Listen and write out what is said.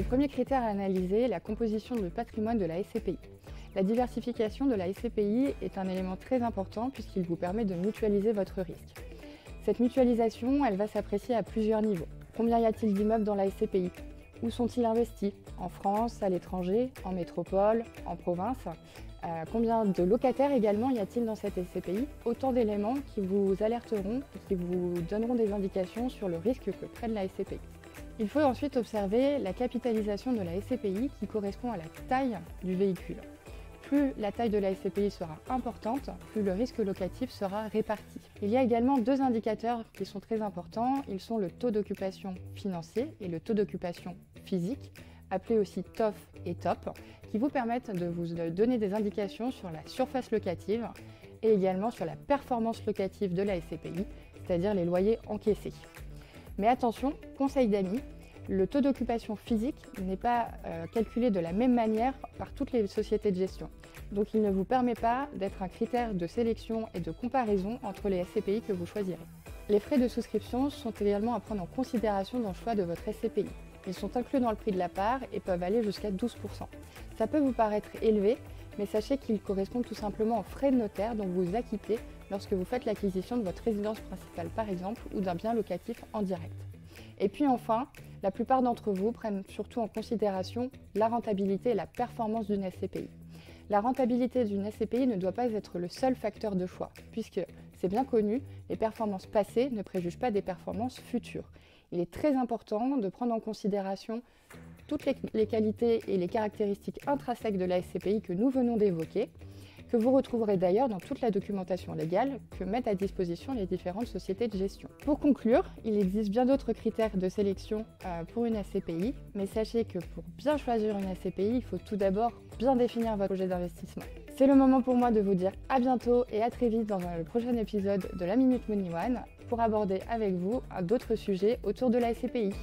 Premier critère à analyser, la composition du patrimoine de la SCPI. La diversification de la SCPI est un élément très important puisqu'il vous permet de mutualiser votre risque. Cette mutualisation, elle va s'apprécier à plusieurs niveaux. Combien y a-t-il d'immeubles dans la SCPI? Où sont-ils investis? En France, à l'étranger, en métropole, en province? Combien de locataires également y a-t-il dans cette SCPI? Autant d'éléments qui vous alerteront et qui vous donneront des indications sur le risque que prenne la SCPI. Il faut ensuite observer la capitalisation de la SCPI qui correspond à la taille du véhicule. Plus la taille de la SCPI sera importante, plus le risque locatif sera réparti. Il y a également deux indicateurs qui sont très importants. Ils sont le taux d'occupation financier et le taux d'occupation physique, appelés aussi TOF et TOP, qui vous permettent de vous donner des indications sur la surface locative et également sur la performance locative de la SCPI, c'est-à-dire les loyers encaissés. Mais attention, conseil d'amis, le taux d'occupation physique n'est pas calculé de la même manière par toutes les sociétés de gestion. Donc il ne vous permet pas d'être un critère de sélection et de comparaison entre les SCPI que vous choisirez. Les frais de souscription sont également à prendre en considération dans le choix de votre SCPI. Ils sont inclus dans le prix de la part et peuvent aller jusqu'à 12%. Ça peut vous paraître élevé, mais sachez qu'ils correspondent tout simplement aux frais de notaire dont vous acquittez lorsque vous faites l'acquisition de votre résidence principale par exemple ou d'un bien locatif en direct. Et puis enfin, la plupart d'entre vous prennent surtout en considération la rentabilité et la performance d'une SCPI. La rentabilité d'une SCPI ne doit pas être le seul facteur de choix, puisque c'est bien connu, les performances passées ne préjugent pas des performances futures. Il est très important de prendre en considération toutes les qualités et les caractéristiques intrinsèques de la SCPI que nous venons d'évoquer, que vous retrouverez d'ailleurs dans toute la documentation légale que mettent à disposition les différentes sociétés de gestion. Pour conclure, il existe bien d'autres critères de sélection pour une SCPI, mais sachez que pour bien choisir une SCPI, il faut tout d'abord bien définir votre projet d'investissement. C'est le moment pour moi de vous dire à bientôt et à très vite dans le prochain épisode de la Minute Money One pour aborder avec vous d'autres sujets autour de la SCPI.